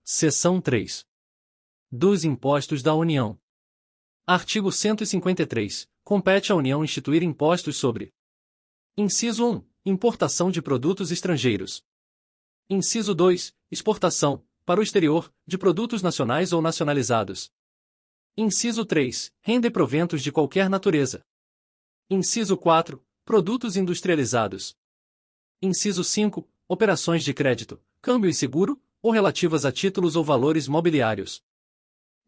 Seção 3. Dos Impostos da União. Artigo 153. Compete à União instituir impostos sobre: Inciso 1. Importação de produtos estrangeiros. Inciso 2. Exportação, para o exterior, de produtos nacionais ou nacionalizados. Inciso 3. Renda e proventos de qualquer natureza. Inciso 4. Produtos industrializados. Inciso 5. Operações de crédito, câmbio e seguro, ou relativas a títulos ou valores mobiliários.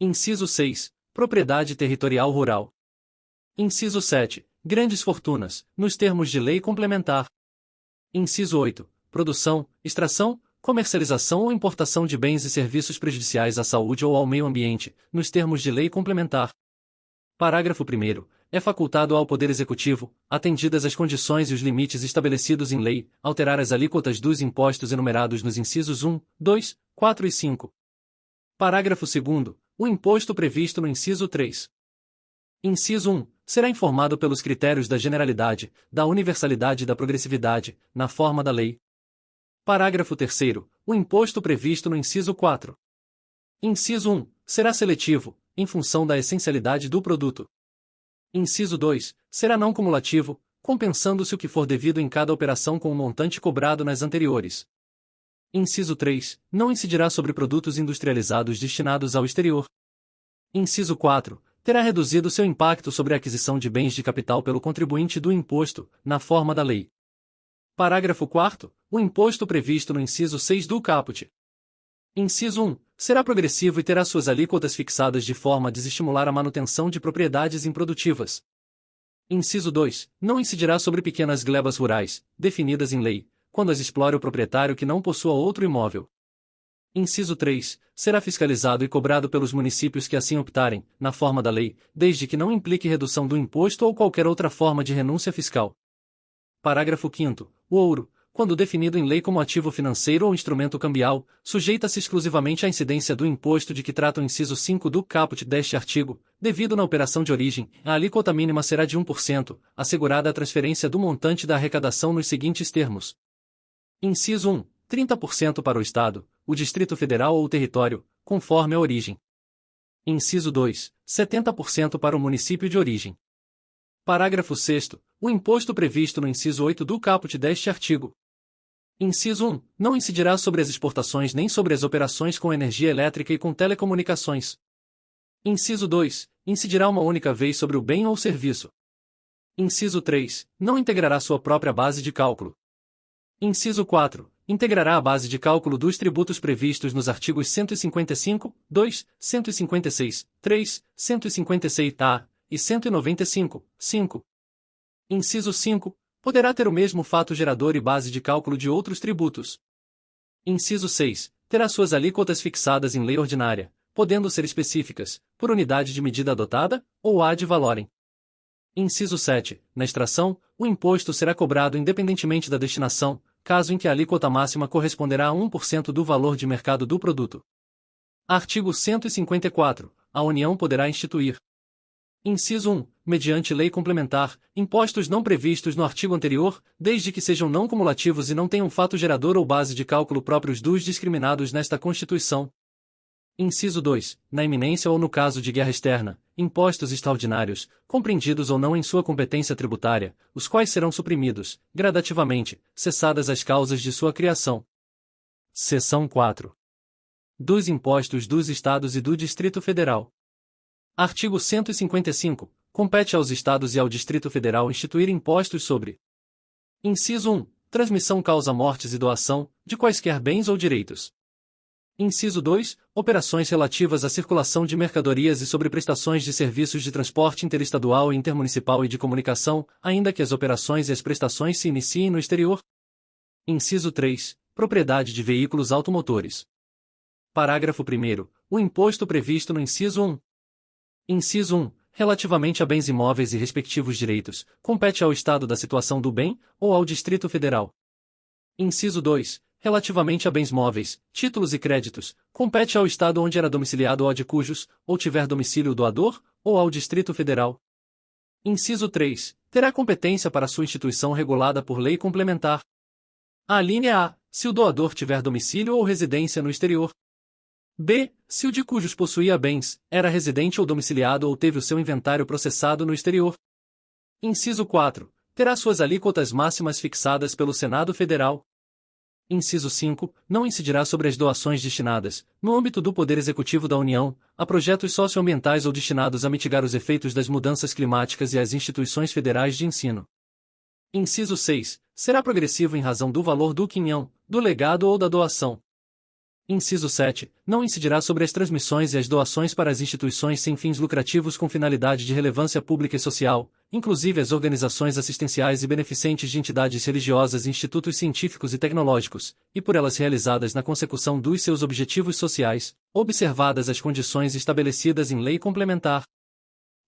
Inciso 6. Propriedade territorial rural. Inciso 7. Grandes fortunas, nos termos de lei complementar. Inciso 8. Produção, extração, comercialização ou importação de bens e serviços prejudiciais à saúde ou ao meio ambiente, nos termos de lei complementar. Parágrafo 1º. É facultado ao Poder Executivo, atendidas as condições e os limites estabelecidos em lei, alterar as alíquotas dos impostos enumerados nos incisos 1, 2, 4 e 5. Parágrafo 2º. O imposto previsto no inciso 3. Inciso 1. Será informado pelos critérios da generalidade, da universalidade e da progressividade, na forma da lei. Parágrafo 3º. O imposto previsto no inciso 4. Inciso 1. Será seletivo, em função da essencialidade do produto. Inciso 2. Será não cumulativo, compensando-se o que for devido em cada operação com o montante cobrado nas anteriores. Inciso 3. Não incidirá sobre produtos industrializados destinados ao exterior. Inciso 4. Terá reduzido seu impacto sobre a aquisição de bens de capital pelo contribuinte do imposto, na forma da lei. Parágrafo 4º. O imposto previsto no inciso 6 do caput. Inciso 1. Será progressivo e terá suas alíquotas fixadas de forma a desestimular a manutenção de propriedades improdutivas. Inciso 2. Não incidirá sobre pequenas glebas rurais, definidas em lei, quando as explore o proprietário que não possua outro imóvel. Inciso 3. Será fiscalizado e cobrado pelos municípios que assim optarem, na forma da lei, desde que não implique redução do imposto ou qualquer outra forma de renúncia fiscal. Parágrafo 5º. O ouro, quando definido em lei como ativo financeiro ou instrumento cambial, sujeita-se exclusivamente à incidência do imposto de que trata o inciso 5 do caput deste artigo, devido na operação de origem, a alíquota mínima será de 1%, assegurada a transferência do montante da arrecadação nos seguintes termos. Inciso 1. 30% para o Estado, o Distrito Federal ou o território, conforme a origem. Inciso 2. 70% para o município de origem. Parágrafo 6º. O imposto previsto no inciso 8 do caput deste artigo. Inciso 1. Não incidirá sobre as exportações nem sobre as operações com energia elétrica e com telecomunicações. Inciso 2. Incidirá uma única vez sobre o bem ou serviço. Inciso 3. Não integrará sua própria base de cálculo. Inciso 4. Integrará a base de cálculo dos tributos previstos nos artigos 155, 2, 156, 3, 156-A e 195, 5. Inciso 5. Poderá ter o mesmo fato gerador e base de cálculo de outros tributos. Inciso 6. Terá suas alíquotas fixadas em lei ordinária, podendo ser específicas, por unidade de medida adotada, ou ad valorem. Inciso 7. Na extração, o imposto será cobrado independentemente da destinação, caso em que a alíquota máxima corresponderá a 1% do valor de mercado do produto. Artigo 154. A União poderá instituir: Inciso 1. Mediante lei complementar, impostos não previstos no artigo anterior, desde que sejam não cumulativos e não tenham fato gerador ou base de cálculo próprios dos discriminados nesta Constituição. Inciso 2. Na iminência ou no caso de guerra externa, impostos extraordinários, compreendidos ou não em sua competência tributária, os quais serão suprimidos, gradativamente, cessadas as causas de sua criação. Seção 4. Dos Impostos dos Estados e do Distrito Federal. Artigo 155. Compete aos Estados e ao Distrito Federal instituir impostos sobre: Inciso 1. Transmissão causa-mortes e doação, de quaisquer bens ou direitos. Inciso 2. Operações relativas à circulação de mercadorias e sobre prestações de serviços de transporte interestadual e intermunicipal e de comunicação, ainda que as operações e as prestações se iniciem no exterior. Inciso 3. Propriedade de veículos automotores. Parágrafo 1º. O imposto previsto no inciso 1. Inciso 1. Relativamente a bens imóveis e respectivos direitos, compete ao Estado da situação do bem, ou ao Distrito Federal. Inciso 2. Relativamente a bens móveis, títulos e créditos, compete ao Estado onde era domiciliado ou de cujos, ou tiver domicílio o doador, ou ao Distrito Federal. Inciso 3. Terá competência para sua instituição regulada por lei complementar. A linha A. Se o doador tiver domicílio ou residência no exterior. B. Se o de cujos possuía bens, era residente ou domiciliado ou teve o seu inventário processado no exterior. Inciso 4. Terá suas alíquotas máximas fixadas pelo Senado Federal. Inciso 5. Não incidirá sobre as doações destinadas, no âmbito do Poder Executivo da União, a projetos socioambientais ou destinados a mitigar os efeitos das mudanças climáticas e às instituições federais de ensino. Inciso 6. Será progressivo em razão do valor do quinhão, do legado ou da doação. Inciso 7. Não incidirá sobre as transmissões e as doações para as instituições sem fins lucrativos com finalidade de relevância pública e social, inclusive as organizações assistenciais e beneficentes de entidades religiosas e institutos científicos e tecnológicos, e por elas realizadas na consecução dos seus objetivos sociais, observadas as condições estabelecidas em lei complementar.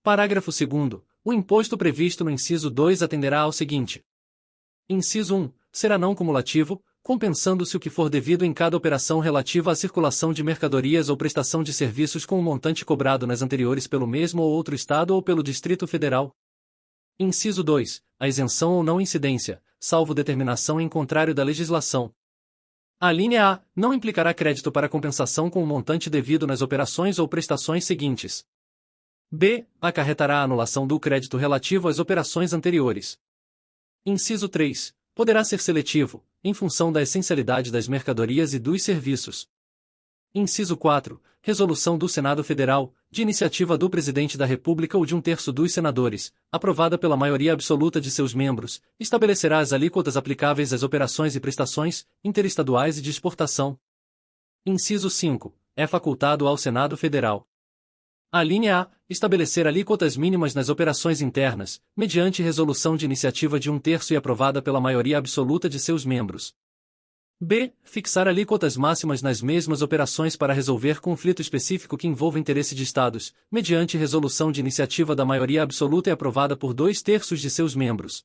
Parágrafo 2º. O imposto previsto no inciso 2 atenderá ao seguinte. Inciso 1. Será não cumulativo, compensando-se o que for devido em cada operação relativa à circulação de mercadorias ou prestação de serviços com o montante cobrado nas anteriores pelo mesmo ou outro Estado ou pelo Distrito Federal. Inciso 2. A isenção ou não incidência, salvo determinação em contrário da legislação. A linha A não implicará crédito para compensação com o montante devido nas operações ou prestações seguintes. B. Acarretará a anulação do crédito relativo às operações anteriores. Inciso 3. Poderá ser seletivo, em função da essencialidade das mercadorias e dos serviços. Inciso 4. Resolução do Senado Federal, de iniciativa do Presidente da República ou de um terço dos senadores, aprovada pela maioria absoluta de seus membros, estabelecerá as alíquotas aplicáveis às operações e prestações, interestaduais e de exportação. Inciso 5. É facultado ao Senado Federal. A linha A. Estabelecer alíquotas mínimas nas operações internas, mediante resolução de iniciativa de um terço e aprovada pela maioria absoluta de seus membros. B. Fixar alíquotas máximas nas mesmas operações para resolver conflito específico que envolva interesse de Estados, mediante resolução de iniciativa da maioria absoluta e aprovada por 2/3 de seus membros.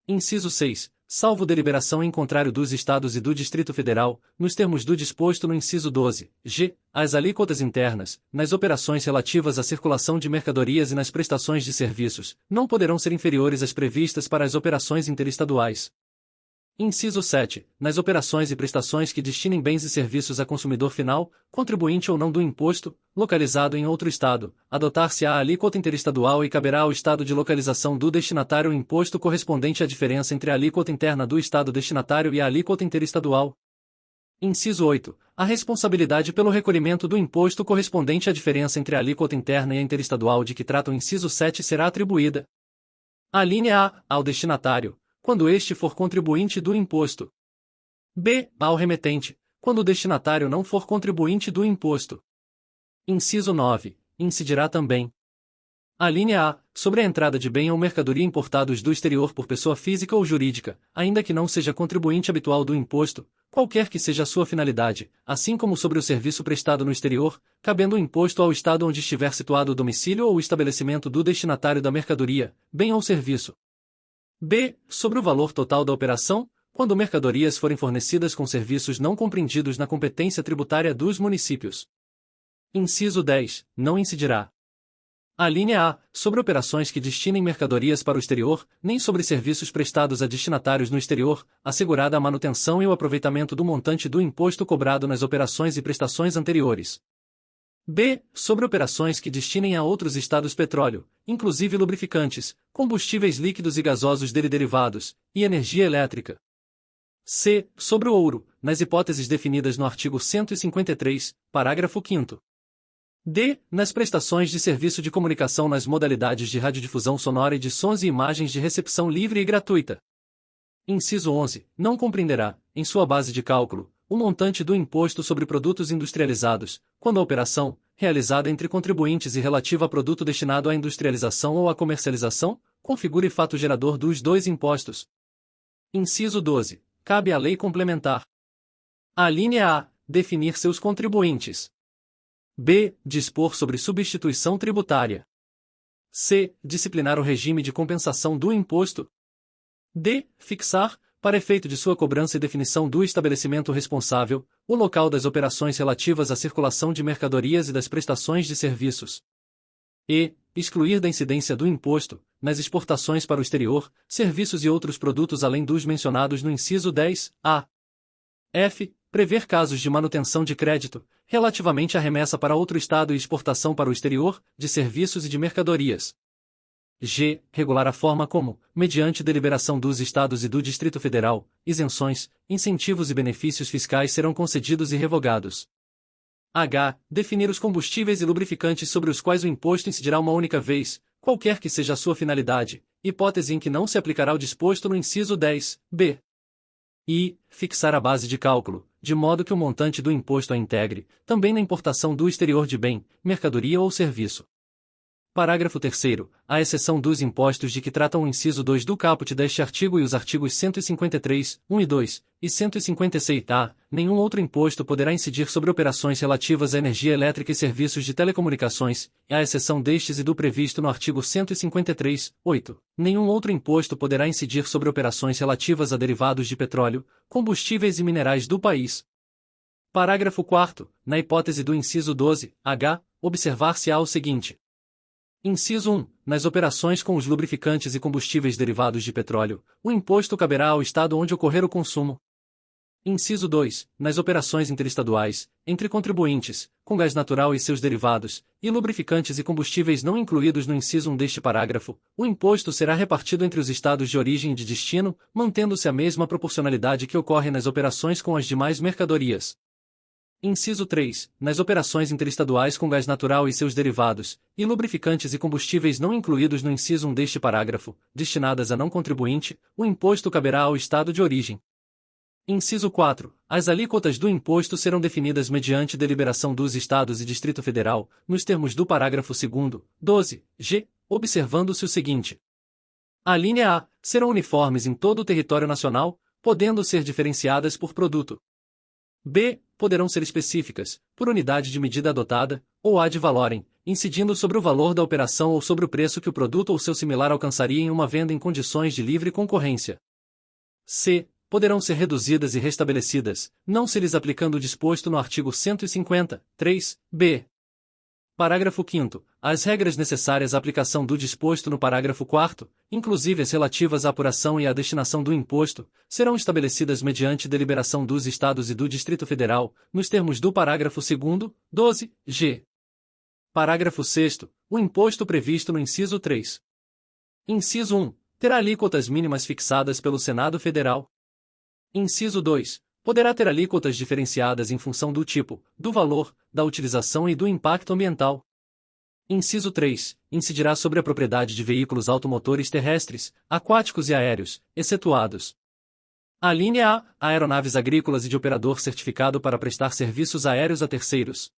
Inciso 6. Salvo deliberação em contrário dos Estados e do Distrito Federal, nos termos do disposto no inciso 12, g. As alíquotas internas, nas operações relativas à circulação de mercadorias e nas prestações de serviços, não poderão ser inferiores às previstas para as operações interestaduais. Inciso 7. Nas operações e prestações que destinem bens e serviços a consumidor final, contribuinte ou não do imposto, localizado em outro Estado, adotar-se-á a alíquota interestadual e caberá ao Estado de localização do destinatário o imposto correspondente à diferença entre a alíquota interna do Estado destinatário e a alíquota interestadual. Inciso 8. A responsabilidade pelo recolhimento do imposto correspondente à diferença entre a alíquota interna e a interestadual de que trata o inciso 7 será atribuída. A linha A, ao destinatário, quando este for contribuinte do imposto. B. Ao remetente, quando o destinatário não for contribuinte do imposto. Inciso 9. Incidirá também. A linha A, sobre a entrada de bem ou mercadoria importados do exterior por pessoa física ou jurídica, ainda que não seja contribuinte habitual do imposto, qualquer que seja a sua finalidade, assim como sobre o serviço prestado no exterior, cabendo o imposto ao Estado onde estiver situado o domicílio ou o estabelecimento do destinatário da mercadoria, bem ou serviço. B. Sobre o valor total da operação, quando mercadorias forem fornecidas com serviços não compreendidos na competência tributária dos municípios. Inciso 10. Não incidirá. A linha A. Sobre operações que destinem mercadorias para o exterior, nem sobre serviços prestados a destinatários no exterior, assegurada a manutenção e o aproveitamento do montante do imposto cobrado nas operações e prestações anteriores. B. Sobre operações que destinem a outros estados petróleo, inclusive lubrificantes, combustíveis líquidos e gasosos dele derivados, e energia elétrica. C. Sobre o ouro, nas hipóteses definidas no artigo 153, parágrafo 5º. D. Nas prestações de serviço de comunicação nas modalidades de radiodifusão sonora e de sons e imagens de recepção livre e gratuita. Inciso 11. Não compreenderá, em sua base de cálculo, o montante do imposto sobre produtos industrializados, quando a operação, realizada entre contribuintes e relativa a produto destinado à industrialização ou à comercialização, configure fato gerador dos dois impostos. Inciso 12. Cabe à lei complementar. A linha A. Definir seus contribuintes. B. Dispor sobre substituição tributária. C. Disciplinar o regime de compensação do imposto. D. Fixar, para efeito de sua cobrança e definição do estabelecimento responsável, o local das operações relativas à circulação de mercadorias e das prestações de serviços. E. Excluir da incidência do imposto, nas exportações para o exterior, serviços e outros produtos além dos mencionados no inciso 10, a. F. prever casos de manutenção de crédito, relativamente à remessa para outro estado e exportação para o exterior, de serviços e de mercadorias. G. Regular a forma como, mediante deliberação dos Estados e do Distrito Federal, isenções, incentivos e benefícios fiscais serão concedidos e revogados. H. Definir os combustíveis e lubrificantes sobre os quais o imposto incidirá uma única vez, qualquer que seja a sua finalidade, hipótese em que não se aplicará o disposto no inciso 10, b. I. Fixar a base de cálculo, de modo que o montante do imposto a integre, também na importação do exterior de bem, mercadoria ou serviço. Parágrafo 3º. À exceção dos impostos de que tratam o inciso 2 do caput deste artigo e os artigos 153, 1 e 2, e 156-A, nenhum outro imposto poderá incidir sobre operações relativas à energia elétrica e serviços de telecomunicações, à exceção destes e do previsto no artigo 153, 8. Nenhum outro imposto poderá incidir sobre operações relativas a derivados de petróleo, combustíveis e minerais do país. Parágrafo 4º. Na hipótese do inciso 12, h, observar-se-á o seguinte. Inciso 1. Nas operações com os lubrificantes e combustíveis derivados de petróleo, o imposto caberá ao Estado onde ocorrer o consumo. Inciso 2. Nas operações interestaduais, entre contribuintes, com gás natural e seus derivados, e lubrificantes e combustíveis não incluídos no inciso 1 deste parágrafo, o imposto será repartido entre os estados de origem e de destino, mantendo-se a mesma proporcionalidade que ocorre nas operações com as demais mercadorias. Inciso 3. Nas operações interestaduais com gás natural e seus derivados, e lubrificantes e combustíveis não incluídos no inciso 1 deste parágrafo, destinadas a não contribuinte, o imposto caberá ao estado de origem. Inciso 4. As alíquotas do imposto serão definidas mediante deliberação dos Estados e Distrito Federal, nos termos do parágrafo 2º, 12, g, observando-se o seguinte. A linha A. Serão uniformes em todo o território nacional, podendo ser diferenciadas por produto. B. Poderão ser específicas, por unidade de medida adotada, ou ad valorem, incidindo sobre o valor da operação ou sobre o preço que o produto ou seu similar alcançaria em uma venda em condições de livre concorrência. C. Poderão ser reduzidas e restabelecidas, não se lhes aplicando o disposto no artigo 150, 3, b. Parágrafo 5º. As regras necessárias à aplicação do disposto no parágrafo 4º, inclusive as relativas à apuração e à destinação do imposto, serão estabelecidas mediante deliberação dos Estados e do Distrito Federal, nos termos do parágrafo 2º, 12, g. Parágrafo 6º. O imposto previsto no inciso 3. Inciso 1. Terá alíquotas mínimas fixadas pelo Senado Federal. Inciso 2. Poderá ter alíquotas diferenciadas em função do tipo, do valor, da utilização e do impacto ambiental. Inciso 3. Incidirá sobre a propriedade de veículos automotores terrestres, aquáticos e aéreos, excetuados. A linha A. Aeronaves agrícolas e de operador certificado para prestar serviços aéreos a terceiros.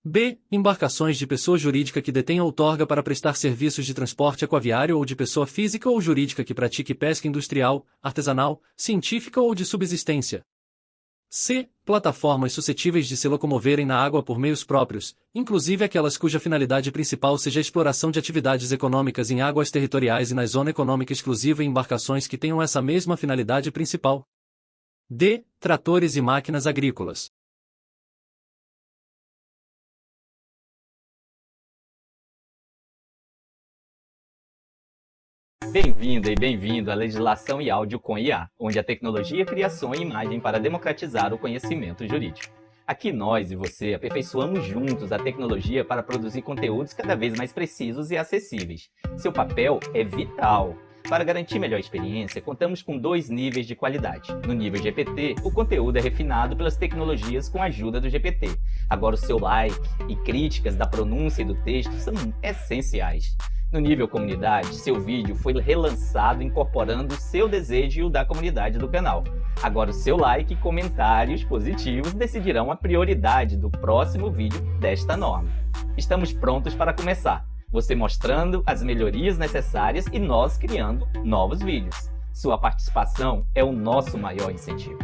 B. Embarcações de pessoa jurídica que detenha outorga para prestar serviços de transporte aquaviário ou de pessoa física ou jurídica que pratique pesca industrial, artesanal, científica ou de subsistência. C. Plataformas suscetíveis de se locomoverem na água por meios próprios, inclusive aquelas cuja finalidade principal seja a exploração de atividades econômicas em águas territoriais e na zona econômica exclusiva e embarcações que tenham essa mesma finalidade principal. D. Tratores e máquinas agrícolas. Bem-vinda e bem-vindo à Legislação e Áudio com IA, onde a tecnologia cria som e imagem para democratizar o conhecimento jurídico. Aqui nós e você aperfeiçoamos juntos a tecnologia para produzir conteúdos cada vez mais precisos e acessíveis. Seu papel é vital. Para garantir melhor experiência, contamos com 2 níveis de qualidade. No nível GPT, o conteúdo é refinado pelas tecnologias com a ajuda do GPT. Agora o seu like e críticas da pronúncia e do texto são essenciais. No nível comunidade, seu vídeo foi relançado incorporando o seu desejo e o da comunidade do canal. Agora o seu like e comentários positivos decidirão a prioridade do próximo vídeo desta norma. Estamos prontos para começar. Você mostrando as melhorias necessárias e nós criando novos vídeos. Sua participação é o nosso maior incentivo.